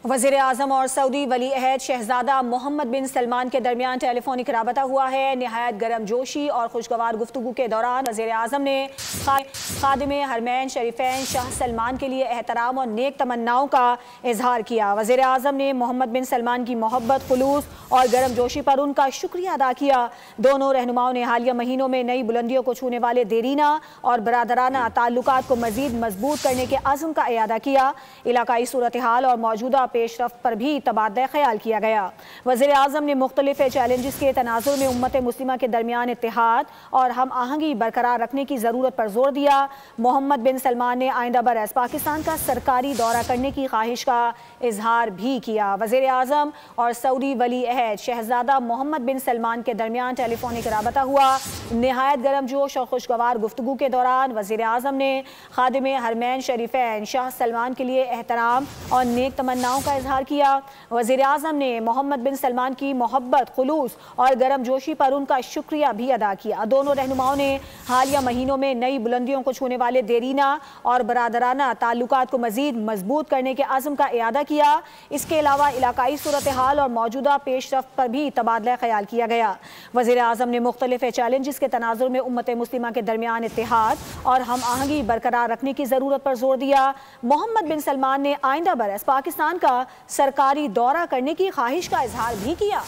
वज़ीर आज़म और सऊदी वली अहद शहजादा मोहम्मद बिन सलमान के दरमियान टेलीफोनिक राबता हुआ है। नहायत गर्म जोशी और खुशगवार गुफ्तगू के दौरान वज़ीर आज़म ने खादिमे हरमैन शरीफैन शाह सलमान के लिए एहतराम और नेक तमन्नाओं का इजहार किया। वज़ीर आज़म ने मोहम्मद बिन सलमान की मोहब्बत, खुलूस और गर्म जोशी पर उनका शुक्रिया अदा किया। दोनों रहनुमाओं ने हालिया महीनों में नई बुलंदियों को छूने वाले देरीना और बरादराना ताल्लुकात को मज़ीद मजबूत करने के अज़्म का इयादा किया। इलाकाई सूरत हाल और मौजूदा पेशरफ्त पर भी तबादला ख्याल किया गया। वज़ीर आज़म ने मुख्तलिफ चैलेंजेस के तनाजुर में उम्मत मुस्लिमा के दरमियान इत्तेहाद और हम आहंगी बरकरार रखने की ज़रूरत पर जोर दिया। मोहम्मद बिन सलमान ने आइंदा बरस पाकिस्तान का सरकारी दौरा करने की ख्वाहिश का इजहार भी किया। वज़ीर आज़म और सऊदी वली अहद शहजादा मोहम्मद बिन सलमान के दरमियान टेलीफोनिक राबता हुआ। नहायत गर्म जोश और खुशगवार गुफ्तगू के दौरान वज़ीर आज़म ने खादिमे हरमैन शरीफैन शाह सलमान के लिए एहतराम और नेक तमन्नाओं का इजहार किया। वज़ीर आज़म ने मोहम्मद बिन सलमान की मोहब्बत, खुलूस और गर्म जोशी पर उनका शुक्रिया भी अदा किया। दोनों रहनुमाओं ने हालिया महीनों में नई बुलंदियों को छूने वाले देरीना और बरादराना ताल्लुकात को मज़ीद मजबूत करने के अज़्म का इयादा किया। इसके अलावा इलाकाई सूरत हाल और मौजूदा पेशरफ्त पर भी तबादला ख्याल किया गया। वज़ीर आज़म ने मुख्तलिफ चैलेंजेस के तनाजुर में उम्मत मुस्लिमा के दरमियान इत्तेहाद और हम आहंगी बरकरार रखने की ज़रूरत पर जोर दिया। मोहम्मद बिन सलमान ने आइंदा बरस पाकिस्तान का सरकारी दौरा करने की ख्वाहिश का इजहार भी किया।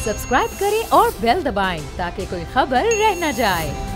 सब्सक्राइब करें और बेल दबाएं ताकि कोई खबर रह न जाए।